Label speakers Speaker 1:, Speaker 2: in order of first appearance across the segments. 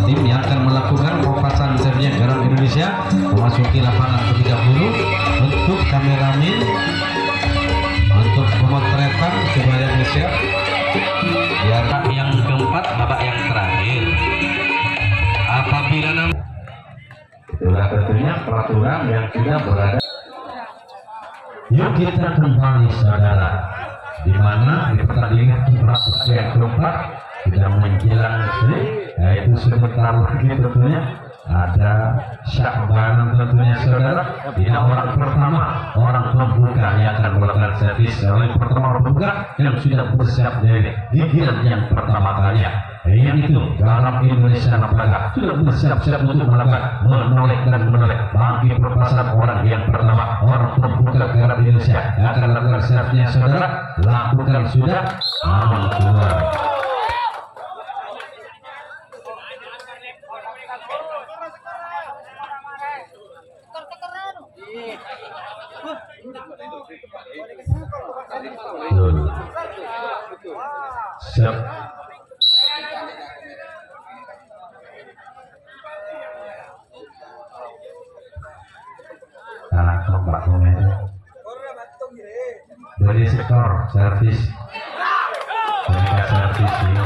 Speaker 1: tim yang akan melakukan pelepasan servisnya garam Indonesia memasuki lapangan ke-30 untuk kameramen untuk pemotretan supaya siap. Biar yang keempat babak yang terakhir apabila sudah tentunya peraturan yang sudah berada. Yuk kita kembali saudara, di mana di pertandingan yang keempat sudah menjelang yaitu sebentar lagi tentunya ada Syakban tentunya saudara. Dia orang pertama, orang pembuka yang akan melakukan servis oleh pertama pembuka yang sudah bersiap dari gigiran yang pertama kalinya. Yang itu garam Indonesia Nampaknya sudah bersiap-siap untuk melakukan menolak dan menolak bagi perpasan orang yang pertama, orang pembuka garam Indonesia yang akan melakukan servisnya saudara. Lakukan sudah keluar. Siap. Tanah tombak dari sektor servis mereka servis ini.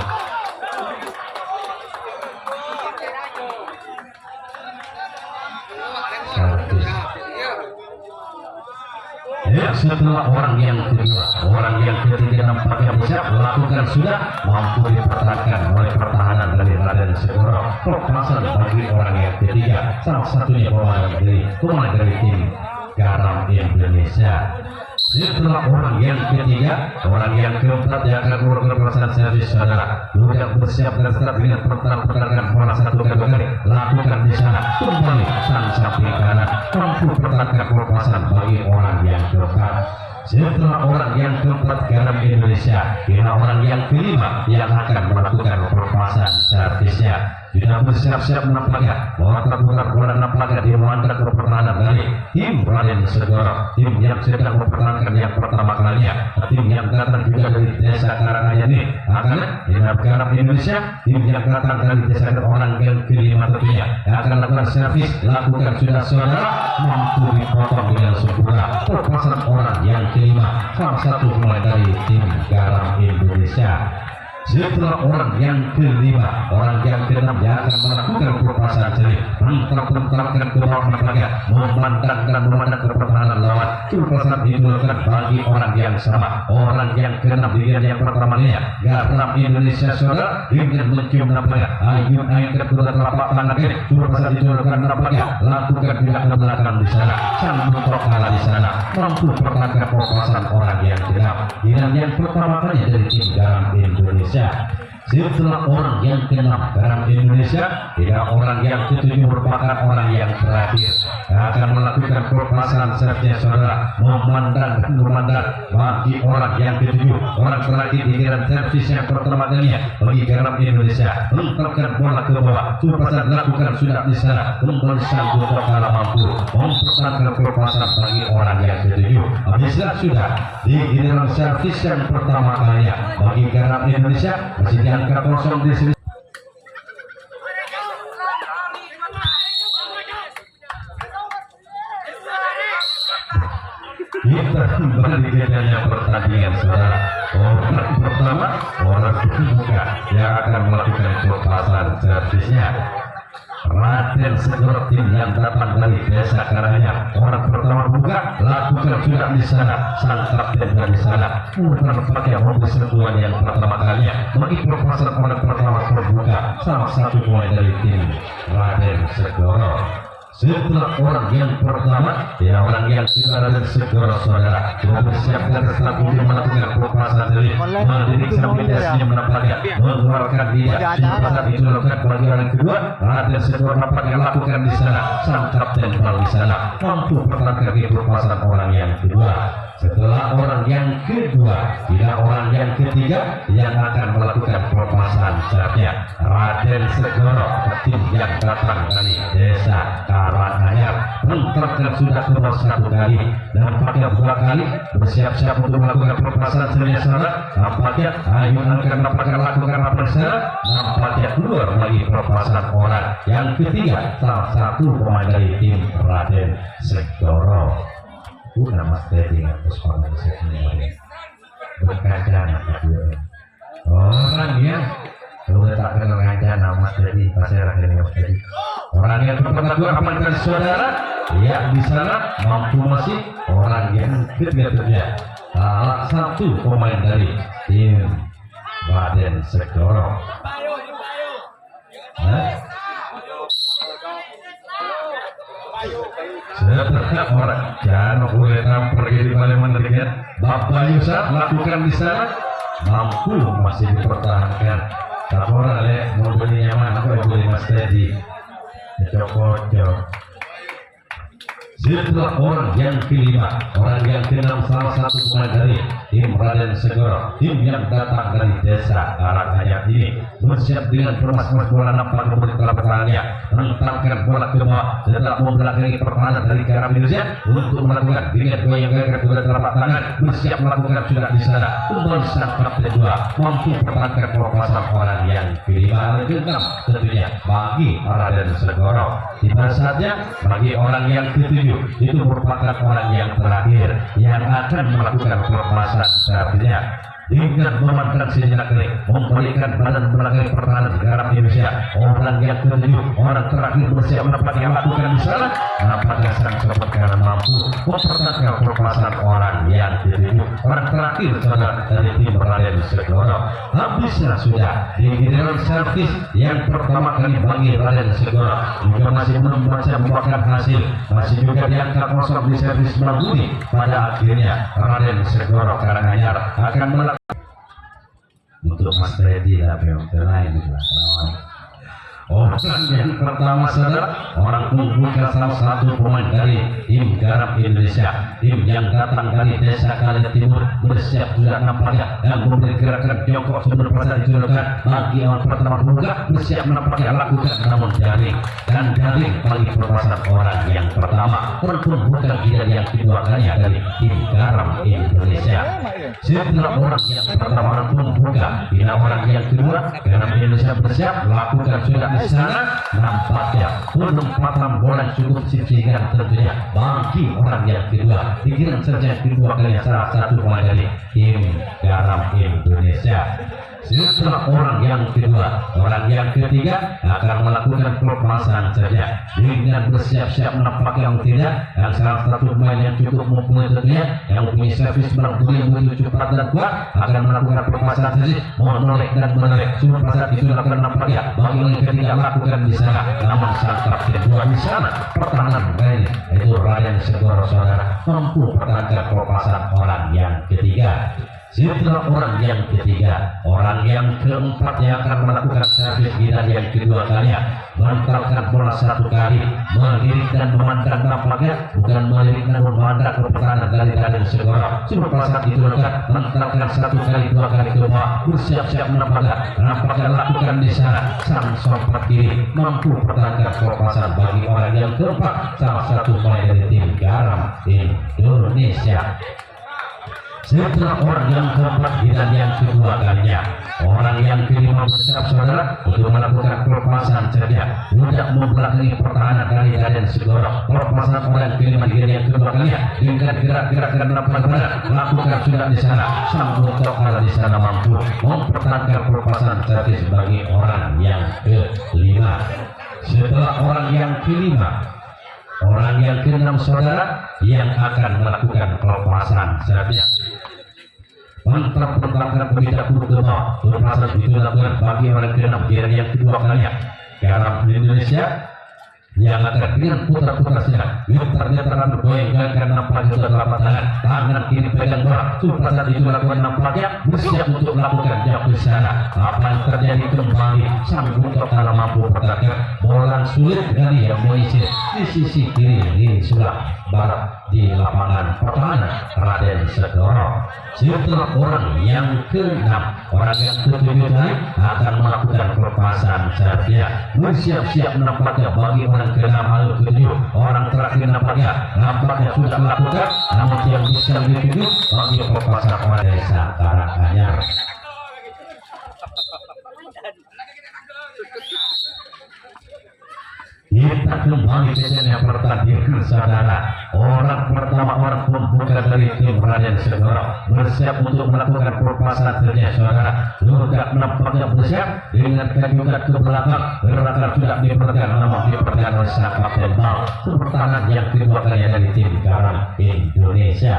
Speaker 1: Servis. Ya, setelah orang yang kedua, orang yang ketiga nampaknya bisa melakukan sudah mampu dipertahankan oleh pertahanan dari Raden Segoro. Pelepasan bagi orang yang ketiga, salah satunya pemain dari tim garam Indonesia. Setelah orang yang ketiga, orang yang keempat yang akan melakukan pelepasan servis saudara sudah bersiap dan start dengan pertahanan bola satu kali. Lakukan di sana kembali sang samping kanan mampu pertahankan pelepasan bagi orang yang keempat. Setelah orang yang keempat garam Indonesia, bila orang yang kelima yang akan melakukan pelepasan servisnya sudah bersiap-siap nampaknya bahwa terbuka bola nampaknya dimandang ke pertahanan dari tim Raden Segoro, tim yang sedang mempertahankan yang pertama kalinya, tim yang datang juga dari desa Karanganyar akan dengan garam Indonesia, tim yang datang dari desa orang yang kelima tentunya yang akan melakukan servis. Lakukan sudah saudara, mampu dipotong dengan sempurna pelepasan orang yang kelima, salah satu pemain dari tim garam Indonesia. Setelah orang yang kelima, orang yang keenam yang akan melakukan pelepasan seri, mentarkan ke bawah nampaknya, memandang ke pertahanan lawan. Pelepasan dilakukan bagi orang yang sama, orang yang keenam di yang pertamanya garam Indonesia saudara dengan mencium nampaknya ayun kedua telapak tangan kiri. Pelepasan dilakukan nampaknya, lakukan tidak ke belakang di sana, sang mentok kalah di sana, mampu pertahankan pelepasan orang yang keenam dengan yang pertama kali dari tim garam Indonesia. Setelah orang yang keenam garam Indonesia, tidak orang yang ketujuh merupakan orang yang terakhir akan melakukan pelepasan servisnya saudara, memandang bagi orang yang ketujuh, orang terakhir di garam servis yang pertama kalinya bagi garam Indonesia. Mentarkan bola ke bawah, pelepasan lakukan sudah di sana, kembali sanggup terkalah mampu mempertahankan pelepasan bagi orang yang ketujuh. Habislah sudah di garam servis yang pertama kalinya bagi garam Indonesia, masih diangkat kosong di sini. Kita kembali ke dalam pertandingan saudara. Orang pertama, orang pembuka yang akan melakukan pelepasan servisnya Raden Segoro, tim yang datang dari desa Karanganyar. Orang pertama buka, lakukan sudah di sana, sang kapten dari sana bukan pakai mobil sentuhan yang pertama kalinya bagi pelepasan orang pertama terbuka, salah satu pemain dari tim Raden Segoro. Setelah orang yang pertama, ya orang yang kita Raden Segoro saudara mempersiapkan strategi melakukan pelepasan dari mendidik sampai desanya menampaknya mengeluarkan dia. Pelepasan itu dilakukan bagi orang kedua, Raden Segoro nampaknya lakukan di sana, sang kapten di sana mampu pertahankan pelepasan orang yang kedua. Setelah orang yang kedua, tidak orang yang ketiga yang akan melakukan pelepasan saja Raden Segoro, tim yang datang dari desa Karanganyar. Menterkan sudah keluar satu kali, nampaknya dua kali bersiap-siap untuk melakukan pelepasan secara. Nampaknya Ayu akan melakukan pelepasan. Nampaknya keluar lagi pelepasan orang yang ketiga, salah satu pemain dari tim Raden Segoro. Nama Teddy harus pada sebenarnya berkancana orang yang letakkan kancana Mas Teddy pasirkan Mas Teddy orang yang berpengalaman amankan saudara ya di sana mampu masih orang yang ketiga salah satu pemain dari tim Raden Segoro. Setelah orang jangan boleh pergi di Palembang ya. Bapak Yusuf lakukan di sana mampu masih dipertahankan. Tak orang mau beli nyaman apa boleh Mas Teddy cocok. Setelah orang yang kelima, orang yang keenam salah satu pemain dari tim Raden Segoro, tim yang datang dari desa Karanganyar ini bersiap dengan bermas-mas bola nampak kemudian telapak tangannya menentangkan bola ke bawah setelah membelakangi pertahanan dari Garam Indonesia untuk melakukan dengan goyang-goyang kedua telapak tangan bersiap melakukan sudah di sana kembali sang kapten dua mampu pertahankan pelepasan orang yang kelima dan keenam tentunya bagi Raden Segoro. Tiba saatnya bagi orang yang ketujuh itu merupakan orang yang terakhir yang akan melakukan pelepasan artinya dengan memanfaatkan senjata kering memberikan badan belakang pertahanan Garam Indonesia. Orang yang ketujuh, orang terakhir bersiap menempati yang lakukan di sana. Nampaknya sang sobat kanan mampu mempertahankan pelepasan orang yang ketujuh, orang terakhir saudara dari tim Raden Segoro. Habisnya sudah di giliran servis yang pertama kali bagi Raden Segoro juga masih membuahkan hasil, masih juga diangkat kosong di servis Mabudi. Pada akhirnya Raden Segoro Karanganyar akan melakukan untuk Mas Teddy tapi yang lain orang yang pertama saudara orang pembuka salah satu pemain dari tim Garam Indonesia, tim yang datang dari desa Kali Timur bersiap sudah nampaknya dan memberi gerakan jongkok sebelum pasal diturunkan bagi orang pertama pembuka bersiap nampaknya lakukan namun jaring dan jaring kali pelepasan orang yang pertama pembuka gila yang kedua kalinya dari tim Garam Indonesia. Setelah orang yang pertama orang pembuka bila orang yang kedua Garam Indonesia bersiap lakukan sudah di sana nampaknya penempatan bola cukup signifikan tentunya bagi orang yang kedua pikiran saja kedua kali salah satu pemain dari tim Garam Indonesia. Setelah orang yang kedua, orang yang ketiga akan melakukan pelepasan saja dengan bersiap-siap menampakkan yang tidak dan salah satu pemain yang cukup mumpuni tentunya yang punya servis berbulan menuju cepat dan kuat akan melakukan pelepasan saja menoleh dan menarik semua pasal itu lakukan nampaknya bagi yang ketiga lakukan di sana namun sang kapten dua di sana pertahanan dari itu Raden Segoro saudara mampu pertahankan pelepasan orang yang ketiga. Setelah orang yang ketiga, orang yang keempat yang akan melakukan servis gila yang kedua kalinya menentalkan bola satu kali melirik dan memandang nampaknya bukan melirik dan memandang ke pertahanan dari Raden Segoro. Semua pasal itu menentalkan satu kali dua kali ke bawah bersiap-siap nampaknya lakukan di sana sang sobat kiri mampu pertahankan pelepasan bagi orang yang keempat salah satu pemain dari tim Garam Indonesia. Setelah orang yang keempat dan yang kedua kalinya, orang yang kelima bersiap saudara untuk melakukan pelepasan saja tidak membelakangi pertahanan dari Raden Segoro. Pelepasan orang kelima dan yang kedua kalinya dengan gerak-gerak dan lakukan sudah di sana sang butok kalah di sana mampu mempertahankan pelepasan saja sebagai orang yang kelima. Setelah orang yang kelima, orang yang keenam saudara yang akan melakukan pelepasan saja mantap pertahankan pembeda ke bawah pelepasan itu dilakukan bagi orang keenam dan yang kedua kalinya Garam Indonesia yang akan dengan putar-putar sinar gitarnya terang bergoyang karena nampaknya sudah telapak tangan kiri pegang bola pelepasan itu dilakukan nampaknya bersiap untuk melakukan jauh di sana apa yang terjadi kembali sang butok kalah mampu pertahankan pertahankan bola sulit dari yang mengisi di sisi kiri sebelah barat di lapangan pertahanan Raden Segoro. Setelah orang yang ke-6, orang yang ke-7 tadi akan melakukan perpasan servisnya. Bersiap-siap nampaknya bagi orang ke-6 lalu ke-7. Orang terakhir nampaknya sudah melakukan, namun yang bisa lebih ke-7 bagi perpasan orang desa Karanganyar. Kita kembali ke channel pertandingan saudara. Orang pertama, orang pembuka dari tim Raden Segoro bersiap untuk melakukan perpasan servisnya saudara. Juga nampaknya bersiap dengan kajukan ke belakang. Gerakan sudah diperhatikan, namun diperhatikan oleh sang kapten Bal. Pertahanan yang kedua kali dari tim Karang Indonesia.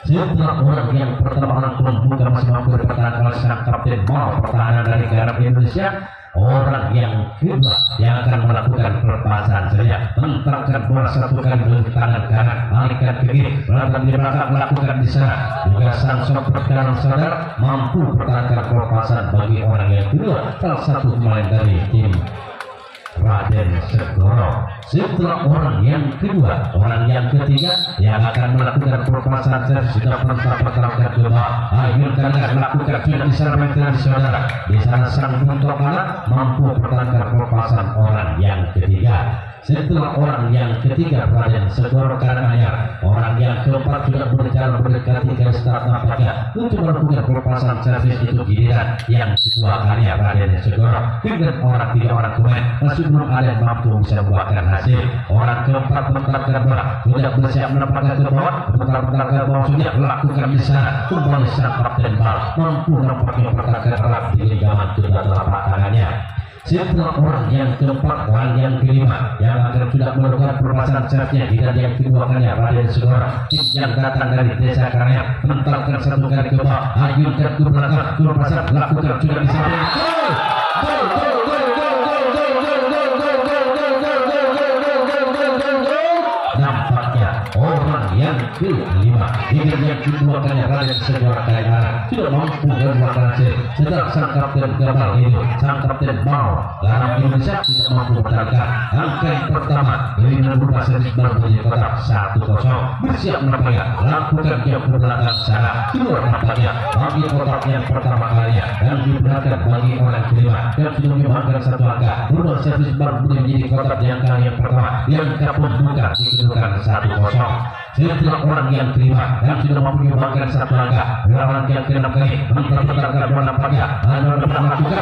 Speaker 1: Setelah orang yang pertama, orang pembuka masih mampu dipertahankan oleh sang kapten Bal pertahanan dari Karang Indonesia. Orang yang kedua yang akan melakukan perpasan servisnya, mentangkan bola satu kali dengan tangan kanan, alihkan ke kiri, belakang di belakang melakukan di sana. Juga sang sopir dalam sadar mampu pertahankan perpasan bagi orang yang kedua, salah satu pemain dari tim Raden Segoro. Setelah orang yang kedua, orang yang ketiga yang akan melakukan perpasan servis sudah pertahankan ke bawah. Akhirnya melakukan sudah di sana menteri saudara. Di sana sang bentuk kanan mampu pertahankan perpasan orang yang ketiga. Setelah orang yang ketiga Raden Segoro Karanganyar, orang yang keempat sudah berjalan mendekati garis start nampaknya untuk melakukan perpasan servis itu giliran yang kedua kalinya Raden Segoro dengan orang tiga orang pemain masih belum ada yang mampu bisa membuahkan hasil. Orang keempat mentarkan bola sudah bersiap menempatkan ke bawah, mentar ke bawah sudah melakukan di sana. Kembali sang kapten Bal mampu nampaknya pertahankan erat di genggaman kedua telapak tangannya. Setelah orang yang keempat, orang yang kelima yang akan sudah melakukan perpasan servisnya di yang kedua kalinya Raden Segoro. Tim yang datang dari desa Karanganyar mentarkan satu kali ke bawah, ayunkan ke belakang, perpasan lakukan sudah di samping. Nampaknya orang yang kelima dengan yang kedua kalinya Raden Segoro Karanganyar sudah mampu membuahkan hasil. Sedang sang kapten Gabal itu, sang kapten Bal dalam Indonesia tidak mampu bertahan. Angka yang pertama ini membuka servis baru menjadi kotak 1-0. Bersiap nampaknya lakukan jam ke belakang sana. Keluar nampaknya bagi kotak yang pertama kalinya dan diperhatikan bagi orang kelima dan sudah menyumbangkan satu angka. Berubah servis baru menjadi kotak yang kali yang pertama. Yang kapten buka dikedudukan 1-0. Setelah orang yang kelima dan sudah mampu menyumbangkan satu angka, orang yang keenam kali mentar-mentarkan bola nampaknya anda pernah juga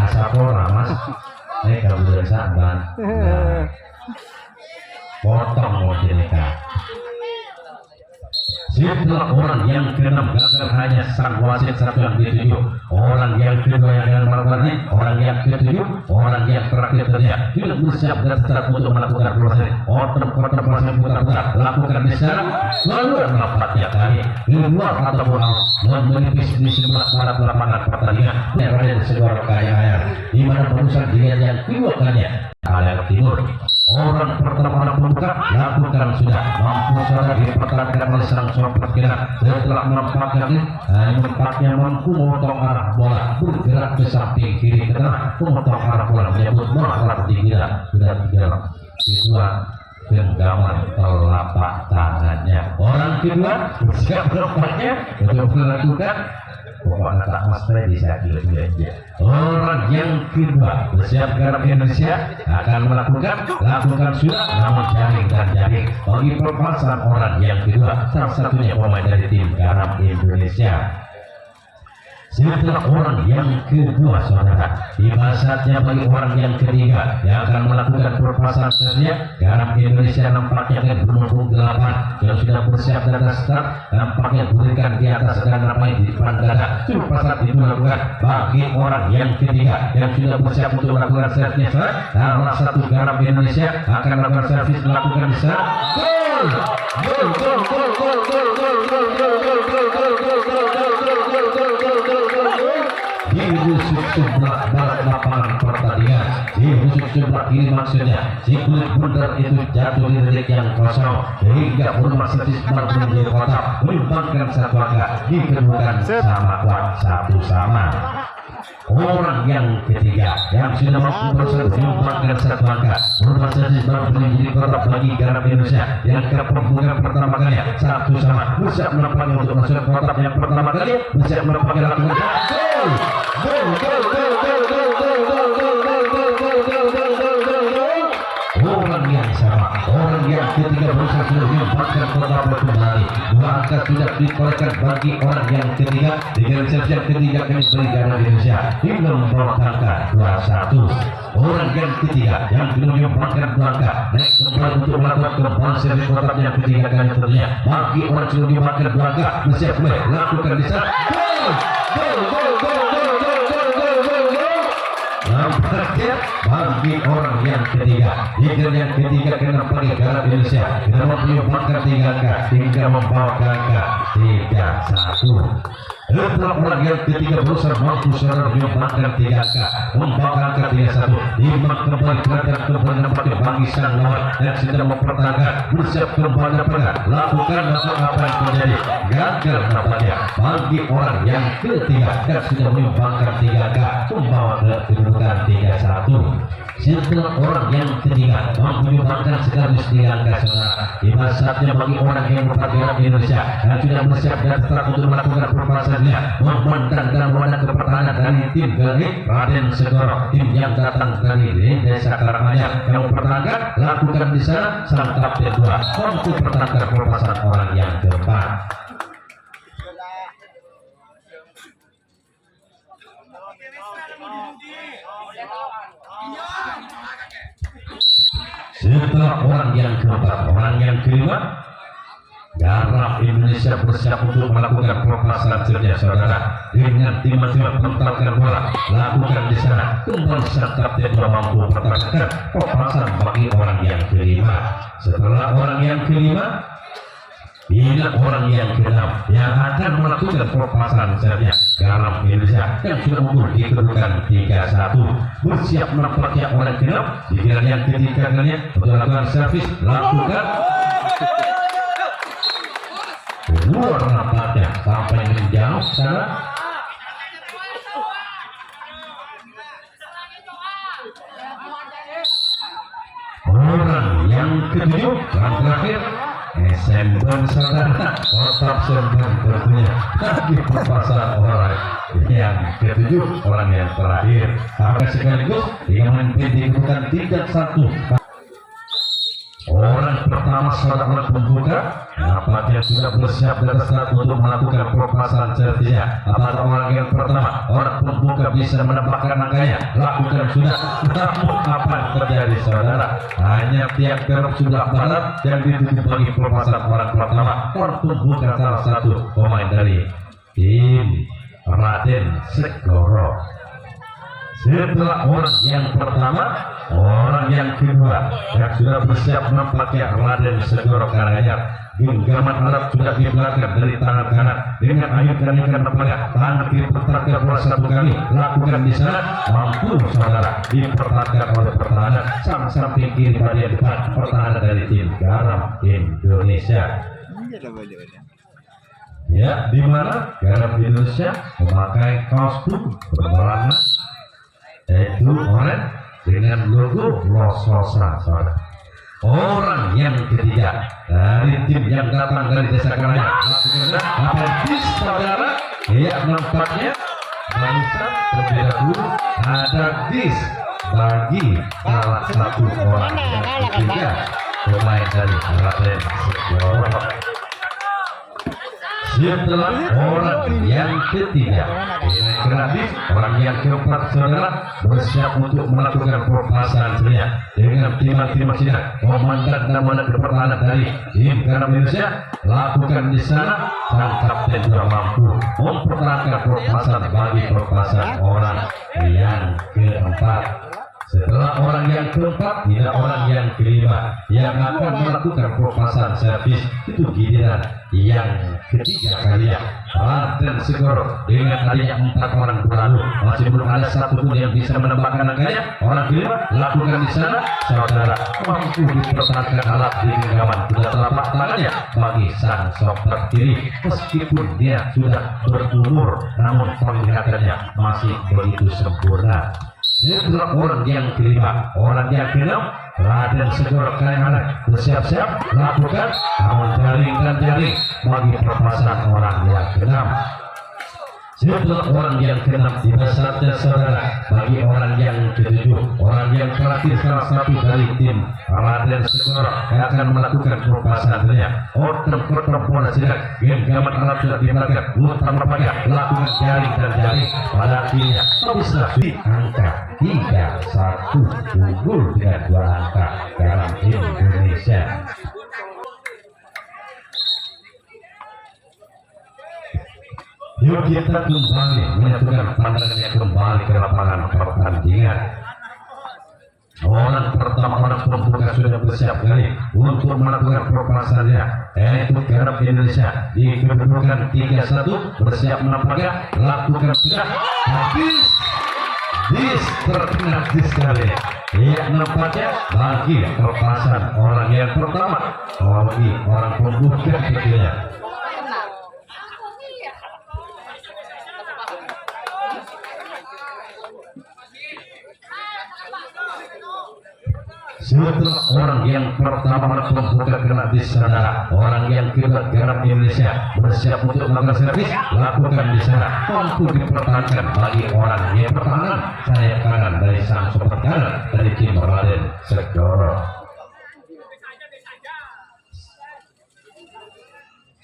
Speaker 1: asapora mas kalau boleh saban potong modelnya. Setelah orang yang keenam gagal hanya sang wasit satu yang dituju. Orang yang kedua yang akan melakukannya, orang yang ketujuh, orang yang terakhir terlihat tidak bersiap dan tetap untuk melakukan proses otot proses putar-putar lakukan di sana lalu nampaknya kali keluar ataupun menipis di sebelah barat lapangan pertandingan Raden Segoro Karanganyar di mana barusan dilihat yang kedua kalinya area timur. Orang pertama pembuka lakukan sudah mampu saudara dipertahankan oleh sang sopir kira setelah nampaknya mampu memotong arah bola bergerak ke samping kiri ke tengah, memotong arah bola menyebut bola telah dikira sudah digerak kedua genggaman telapak tangannya. Orang kedua bersiap nampaknya untuk melakukan pokoknya tak master bisa dilihat. Orang yang kedua bersiap Karang Indonesia akan lakukan sudah namun jaring dan jaring bagi perpasan orang yang kedua salah satunya pemain dari tim Karang Indonesia. Setelah orang yang kedua saudara tiba saatnya bagi orang yang ketiga yang akan melakukan perpasan servisnya. Karang Indonesia nampaknya akan bermumpung 8 yang sudah bersiap dan start nampaknya berikan di atas dan ramai di depan dada. Perpasan itu dilakukan bagi orang yang ketiga yang sudah bersiap untuk melakukan servisnya. Salah satu Karang Indonesia akan melakukan servis melakukan di sana. Diusuk sebelah barat lapangan pertandingan, diusuk sebelah kiri maksudnya. Si kulit bundar itu jatuh di detik yang kosong sehingga rumah servis baru menjadi kotak menyumbangkan satu angka dikedudukan sama kuat 1-1. orang yang ketiga yang sudah mampu menyumbangkan satu angka merupakan sasis baru menjadi kotak bagi garam Indonesia yang ke pembukaan pertama kali satu sama bersiap menempatkan untuk masuk kotak yang pertama kali bersiap menempatkan lakukan orang yang sama orang yang ketiga berusaha sudah menyumbangkan kotak kembali dua angka sudah dikolekan bagi orang yang ketiga dengan servis yang ketiga kali beri garam Indonesia tim membawa angka 21 orang yang ketiga yang sudah menyumbangkan dua angka naik kembali untuk melakukan kembali servis kotak yang ketiga kali tentunya bagi orang sudah menyumbangkan dua angka bersiap mulai lakukan di sana nampaknya bagi orang yang ketiga hingga yang ketiga kena bagi garam Indonesia kita menyumbangkan 3 angka hingga membawa angka 31 setelah orang yang ketiga berusaha mampu saudara menyumbangkan 3 angka membawa angka 31 imbang kembali kerajaan kembali nampaknya bagi sang lawan yang sedang mempertahankan bersiap kembali pegang lakukan apa yang terjadi gagal nampaknya bagi orang yang ketiga dan sudah menyumbangkan 3 angka membawa kedudukan 31 setelah orang yang ketiga mampu menyumbangkan sekaligus 3 angka saudara tiba saatnya bagi orang yang merupakan Indonesia dan sudah bersiap dan setelah untuk melakukan perpasannya memandang dan memanah ke pertahanan dari tim dari Raden Segoro tim yang datang dari Desa Karanganyar yang mempertahankan lakukan di sana sang kapten 2 mampu pertahankan perpasangan orang yang keempat. Setelah orang yang keempat, orang yang kelima, garam Indonesia bersiap untuk melakukan perpasangan kerja saudara dengan tim-tim mentalkan bola lakukan di sana kembali sang kapten mampu pertahankan perpasangan bagi orang yang kelima. Setelah orang yang kelima, bila orang yang keenam yang akan melakukan perpasangan saja garam Indonesia yang sudah unggul di kedudukan 31 bersiap menampaknya orang keenam di giliran yang ketiga kalinya untuk melakukan servis lakukan keluar nampaknya sampai menjauh sana orang yang ketujuh yang terakhir Semban saudara otak semban tentunya di perpasangan orang yang ketujuh orang yang terakhir maka sekaligus yang memimpin kedudukan 31 orang pertama saudara pembuka nampaknya sudah bersiap dan start untuk melakukan perpasangan servisnya. Apakah orang yang pertama orang pembuka bisa menambahkan angkanya lakukan sudah namun apa yang terjadi saudara hanya tiap kerap sudah barat yang dituju bagi perpasangan orang pertama orang pembuka salah satu pemain dari tim Raden Segoro. Setelah orang yang pertama orang yang kedua yang sudah bersiap nampaknya Raden Segoro Karanganyar genggaman Arab sudah di belakang dari tangan kanan dengan ayunkan nampaknya tangan kiri pertahankan bola satu kali lakukan di sana mampu saudara dipertahankan oleh pertahanan sang samping kiri bagian depan pertahanan dari tim garam Indonesia ya di mana garam Indonesia memakai kostum berwarna yaitu oranye dengan logo Lososa saudara. Orang yang ketiga dari tim yang datang dari Desa Karanganyar lakukan saudara ya nampaknya bangsa terlebih dahulu ada dis bagi salah satu orang yang ketiga pemain dari Raden Segoro. Setelah orang yang ketiga gratis orang yang keempat saudara bersiap untuk melakukan perpasangan seria dengan tim-tim Cina memandang dan mana pertahanan dari tim garam Indonesia lakukan di sana sang kapten sudah mampu mempertahankan perpasangan bagi perpasangan orang yang keempat Setelah orang yang keempat, tidak orang yang kelima yang akan melakukan pelepasan servis itu giliran yang ketiga kalinya. Raden Segoro dengan adanya 4 orang berlalu masih belum ada satu pun yang bisa menembakkan angkanya. Orang kelima lakukan di sana, saudara mampu dipertahankan alat di genggaman kedua telapak tangannya bagi sang sopir kiri. Meskipun dia sudah berumur, namun penglihatannya masih begitu sempurna. Setelah orang yang kelima, orang yang keenam, Raden Segoro kanan bersiap-siap lakukan namun jaring dan jaring bagi pelepasan orang yang keenam. Setelah orang yang keenam tiba saatnya saudara bagi orang yang ketujuh, orang yang terakhir salah satu dari tim Raden Segoro yang akan melakukan pelepasannya. Order pertempuran sedang genggaman alat sudah dibakar, lutar merpati lakukan jaring dan jaring pada akhirnya bisa di angka 3-1 unggul dengan 2 angka dalam Indonesia. Yuk kita kembali menyatukan pandangannya kembali ke lapangan pertandingan. Orang pertama, orang pembuka sudah bersiap kali untuk melakukan pelepasannya, yaitu Garuda Indonesia di kedudukan 3-1 bersiap menampaknya lakukan sudah habis terkena sekali. Ia nampaknya bagi pelepasan orang yang pertama bagi orang pembuka tentunya. Setelah orang yang pertama pembuka kena di sana, orang yang kedua Garuda Indonesia bersiap untuk melakukan servis lakukan di sana, mampu dipertahankan bagi orang yang pertahanan sayap kanan dari sang sopir kanan dari tim Raden Segoro.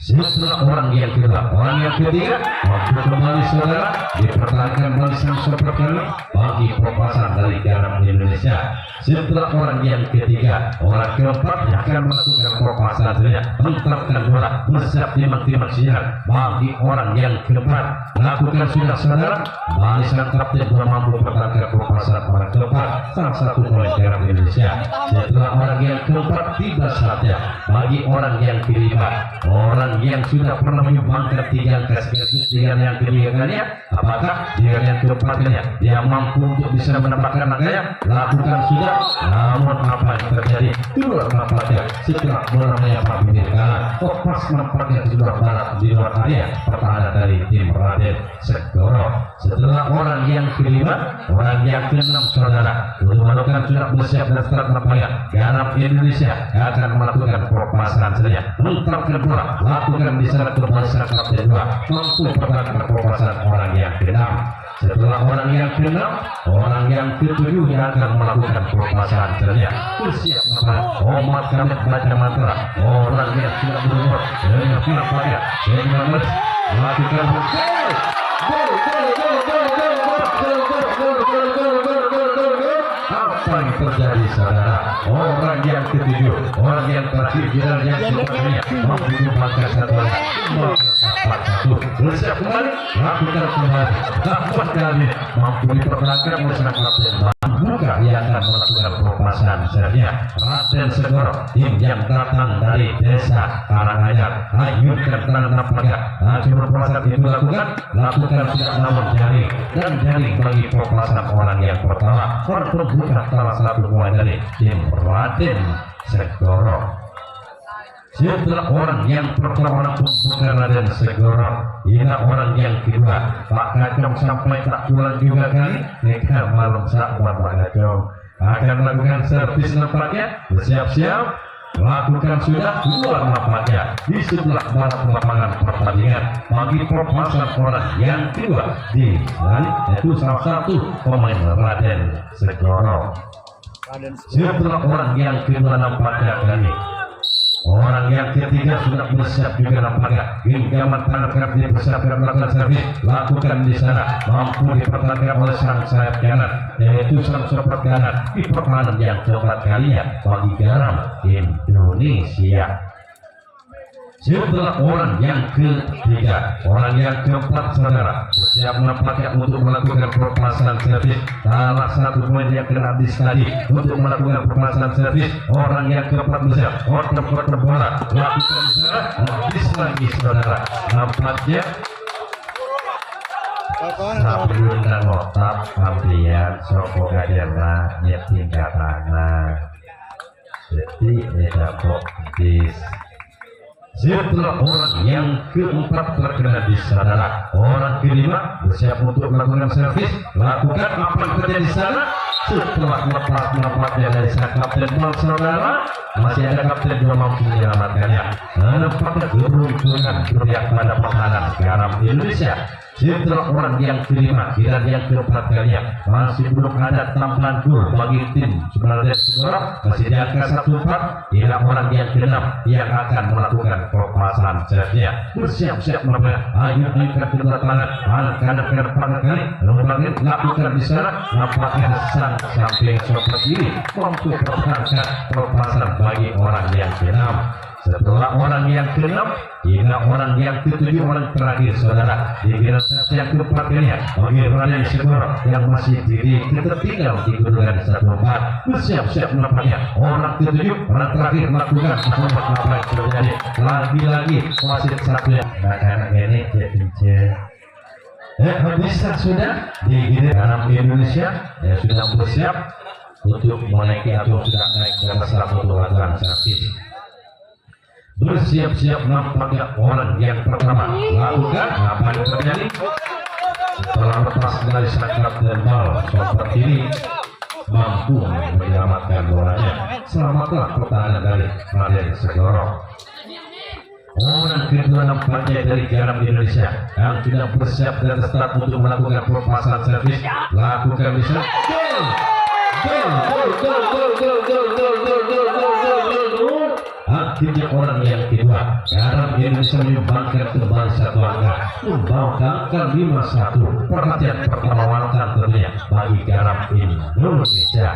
Speaker 1: Setelah orang yang kedua, orang yang ketiga mampu kembali saudara dipertahankan bagi sang sopir kanan bagi pelepasan dari Garuda Indonesia. Setelah orang yang ketiga, orang keempat yang akan melakukan pelepasan saja menetapkan bola bersiap timbang-timbang sinyal bagi orang yang keempat lakukan sudah saudara bagi sang kapten bola mampu pertahankan pelepasan orang keempat salah satu poin Garuda Indonesia. Setelah orang yang keempat tiba saatnya bagi orang yang kelima, orang yang sudah pernah menyumbangkan 3 angka sekaligus dengan yang ketiga kalinya, apakah dengan yang keempat kalinya dia mampu untuk bisa menambahkan angkanya? Lakukan sudah, namun apa yang terjadi? Keluar nampaknya setelah bola menyapa bibir kanan, pas nampaknya keluar barat di luar area pertahanan dari tim Raden Segoro. Setelah orang yang kelima, orang yang keenam saudara melakukan sudah bersiap dan start nampaknya Garuda Indonesia akan melakukan pelepasan saja menetapkan bola lakukan di sana kembali sang kapten 2 mampu pertahankan pelepasan orang yang keenam. Setelah orang yang keenam, orang yang ketujuh yang akan melakukan pelepasan saja bersiap Omat kami baca mantra orang yang sudah berumur dengan nampaknya dengan melakukan apa yang terjadi saudara? Orang yang ketujuh, orang yang terakhir jalan yang sebelumnya mampu menyumbangkan satu bersiap kembali lakukan kembali dapat kali mampu dipertahankan oleh sang kapten buka yang akan melakukan pelepasan saja Raden Segoro tim yang datang dari desa Karanganyar lanjutkan tangan nampaknya coba pelepasan itu lakukan sudah namun jaring dan jaring bagi pelepasan orang yang pertama orang pembuka salah satu poin dari tim Raden Segoro. Setelah orang yang pertama orang pembuka Raden Segoro, ini orang yang kedua Pak Kacong sampai tak pulang juga kali mereka malam saat Pak Kacong akan melakukan servis nampaknya bersiap-siap lakukan sudah keluar nampaknya di sebelah barat lapangan pertandingan bagi pelepasan orang yang kedua di balik yaitu salah satu pemain Raden Segoro. Setelah orang yang kedua nampaknya kali orang yang ketiga sudah bersiap juga nampaknya genggaman tangan kerap dia bersiap melakukan servis lakukan di sana mampu dipertahankan oleh sang sayap kanan yaitu sang sopir kanan di pertahanan yang keempat kalinya bagi Garuda Indonesia. Setelah orang yang ketiga, orang yang keempat saudara bersiap menampakkan untuk melakukan permasalahan servis. Salah satu pemain yang kena tadi untuk melakukan permasalahan servis. Orang yang keempat bersiap otak bola lakukan servis lagi saudara. Nampaknya sabun dan otak kampian soko gaderna nyeting katana jadi nedapok dis. Setelah orang yang keempat terkena di saudara, orang kelima bersiap untuk melakukan servis. Lakukan apa yang terjadi di sana. Setelah melepas menempatnya dari sang kapten bal saudara, masih ada kapten yang mampu menyelamatkannya. Nampaknya beruntungan berpihak pada pertahanan garam Indonesia. Setelah orang yang kelima dan yang keempat kalinya masih belum ada tampilan gol bagi tim sebenarnya skor masih di angka 1-4. Tidak orang yang keenam yang akan melakukan permasalahan servisnya. Bersiap-siap menemukan ayo kedua tangan anak-anak ke depan kali lembangin lakukan di sana. Nampaknya sang samping seperti ini mampu pertahankan permasalahan bagi orang yang keenam. Setelah orang yang keenam, hingga orang yang ketujuh, orang terakhir saudara di generasi yang keempat ini bagi Raden Segoro yang masih diri ketertinggal di kedudukan 1-4. Bersiap-siap menampaknya orang ketujuh, orang terakhir melakukan apa yang terjadi. Lagi-lagi wasit satunya anak ini bisa sudah di garam Indonesia ya sudah bersiap untuk menaiki atau sudah naik ke atas untuk melakukan servis. Bersiap-siap nampaknya orang yang pertama lakukan apa yang terjadi setelah lepas dari sakrat dan bal seperti ini mampu menyelamatkan bolanya. Selamatlah pertahanan dari Raden Segoro. Orang kedua nampaknya dari garam Indonesia yang sudah bersiap dan start untuk melakukan permasalahan servis. Lakukan bisa akhirnya orang yang kedua garam Indonesia menyumbangkan kembali 1 angka membawa angka 5-1. Perhatian pertama wanita tentunya bagi garam Indonesia.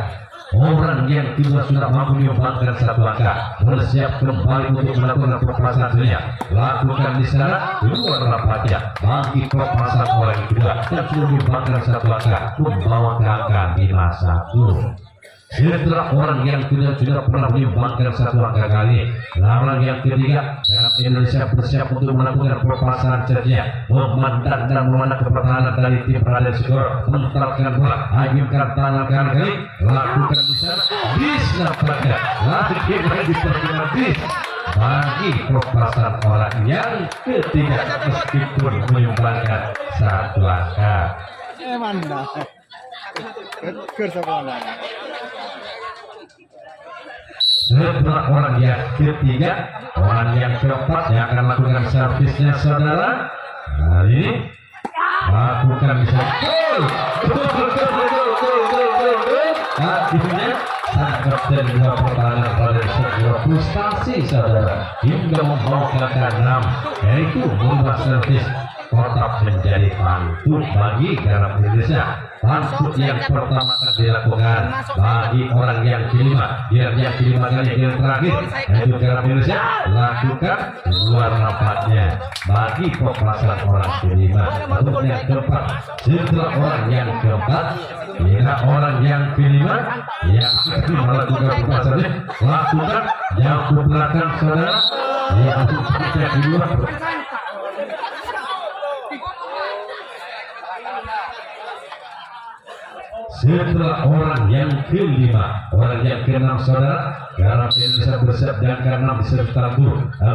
Speaker 1: Orang yang kedua sudah mampu menyumbangkan 1 angka bersiap kembali untuk melakukan permasalahan dunia. Lakukan di sana luar nampaknya bagi permasalahan orang kedua yang sudah menyumbangkan 1 angka membawa ke angka 5-1. Setelah orang yang tidak sudah pernah menyumbangkan 1 angka kali, orang yang ketiga garam Indonesia bersiap untuk melakukan permasalahan servisnya, memandang dan memandang pertahanan dari tim Raden Segoro, mentarkan bola, ajukan tangan kali, lakukan di sana, bisa pada lagi di pertandingan bis bagi permasalahan orang yang ketiga meskipun menyumbangkan 1 angka.
Speaker 2: Mantap.
Speaker 1: Setelah orang yang ketiga, orang yang keempat yang akan melakukan servisnya saudara. Nah ini lakukan bisa gol. Akhirnya sang kapten dua pertahanan Raden Segoro frustasi saudara hingga membawa ke angka 6 yaitu merubah servis kotak menjadi pantut bagi garam Indonesia. Pantut yang pertama akan dilakukan bagi orang yang kelima, yang kelima kali yang terakhir yaitu garam Indonesia. Lakukan luar nampaknya bagi permasalahan orang kelima. Untuk yang keempat, setelah orang yang keempat hingga orang yang kelima yang melakukan permasalahan, lakukan jauh ke belakang saudara yang yang kedua. Setelah orang yang kelima, orang yang keenam saudara garam Indonesia bersiap dan ke-6 disertai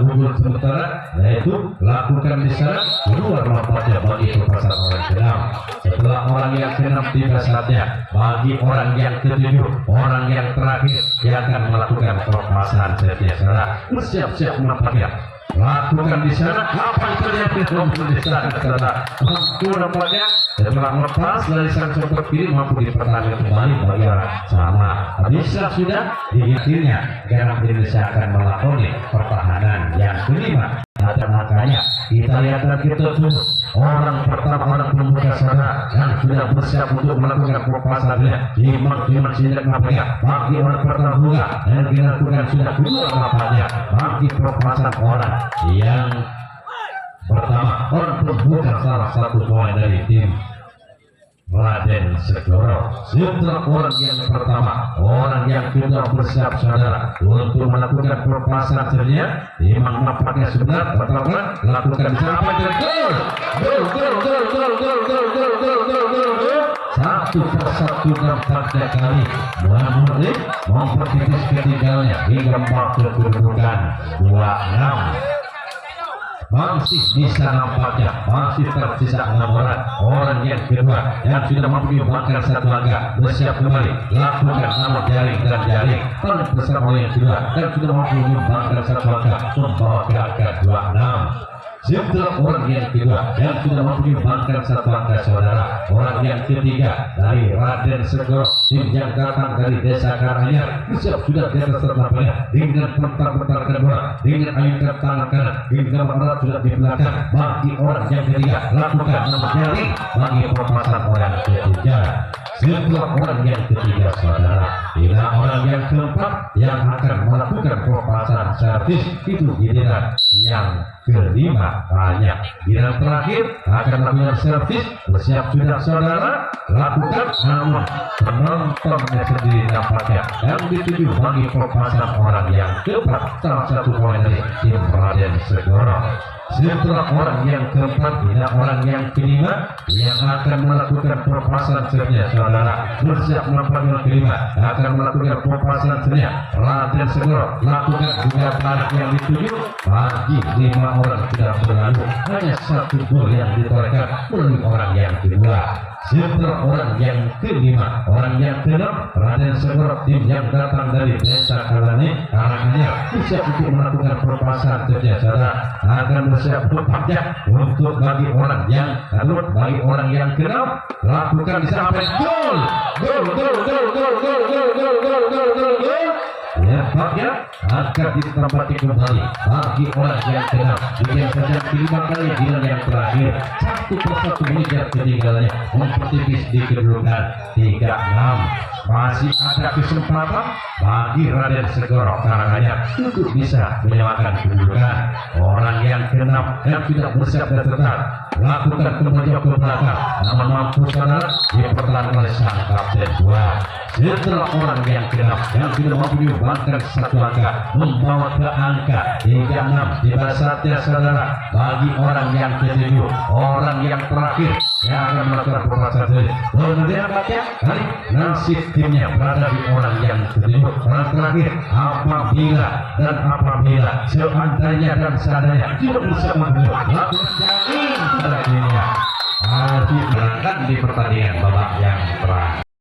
Speaker 1: gugur sementara yaitu lakukan di sana luar nampaknya bagi permasalahan orang keenam. Setelah orang yang keenam tiba saatnya bagi orang yang ketujuh, orang yang terakhir yang akan melakukan permasalahan servisnya saudara. Bersiap-siap nampaknya lakukan di sana apa yang terjadi di sana saudara. Mampu nampaknya setelah melepas dari sang sopir kiri mampu dipertahankan kembali bagi orang sama. Bisa sudah diakhirnya garam Indonesia akan melakoni pertahanan yang kelima. Ada makanya kita lihat dan kita tunggu orang pertama, orang pembuka saudara yang sudah bersiap untuk melakukan permasalahannya. Iman sidak nampaknya bagi orang pertama juga dan dilakukan sudah kedua nampaknya bagi permasalahan orang yang pertama untuk bukan salah satu poin dari tim Raden Segoro. Setelah orang yang pertama, orang yang kedua bersiap saudara untuk melakukan perpasan ceria. Memang nampaknya sudah pertama lakukan sampai ke gol. Satu persatu dan pada kali Muhammad mempertipis ketiganya hingga waktu kedudukan 2-6. Masih bisa nampaknya masih tersisa 6 orang yang kedua yang sudah mampu bahkan satu angka bersiap kembali lakukan nama jaring dan jaring pada bersama yang kedua dan sudah mampu bahkan satu angka membawa ke angka 26. Setelah orang yang kedua yang sudah mampu bahkan satu angka saudara, orang yang ketiga dari Raden Segoro, tim yang datang dari desa Karanganyar siap sudah di atas lapangan dengan pentar-pentar kedua dengan ayunkan tangan kanan hingga berat sudah di belakang. Bagi orang yang ketiga lakukan nama jaring bagi perpasan orang ketiga. Setelah orang yang ketiga saudara, bila orang yang keempat yang akan melakukan perpasan servis itu giliran yang kelima banyak. Giliran terakhir akan melakukan servis bersiap sudah saudara lakukan, namun penontonnya sendiri nampaknya yang dituju bagi perpasan orang yang keempat salah satu poin dari tim Raden Segoro. Setelah orang yang keempat bila orang yang kelima yang akan melakukan perpasan sebenarnya saudara bersiap melakukan kelima akan melakukan perpasan sebenarnya Raden Segoro lakukan juga tarik yang dituju bagi 5 orang sudah berlalu hanya 1 gol yang ditorehkan oleh orang yang kedua. Setelah orang yang kelima, orang yang keenam Raden Segoro tim yang datang dari desa Karanganyar siap untuk melakukan perpasan saudara akan bersiap berpajak untuk bagi orang yang lalu bagi orang yang keenam lakukan sampai gol ya akan ditempati kembali bagi orang yang keenam dengan saja 5 kali giliran yang terakhir satu persatu mengejar ketinggalannya mempertipis di kedudukan 3-6. Masih ada kesempatan bagi Raden Segoro Karanganyar untuk bisa menyamakan kedudukan. Orang yang keenam yang tidak bersiap dan tetap lakukan kembali ke belakang namun mampu saudara dipertahankan oleh sang kapten 2. Setelah orang yang keenam yang sudah mampu bahkan satu angka membawa ke angka 36 tiba saatnya saudara bagi orang yang ketujuh, orang yang terakhir yang akan melakukan perpasan sendiri. Kemudian baca kali nasib timnya berada di orang yang ketujuh, orang terakhir apabila seandainya dan seadanya tidak bisa membuat lakukan jaring pada timnya. Berangkat di pertandingan babak yang terakhir.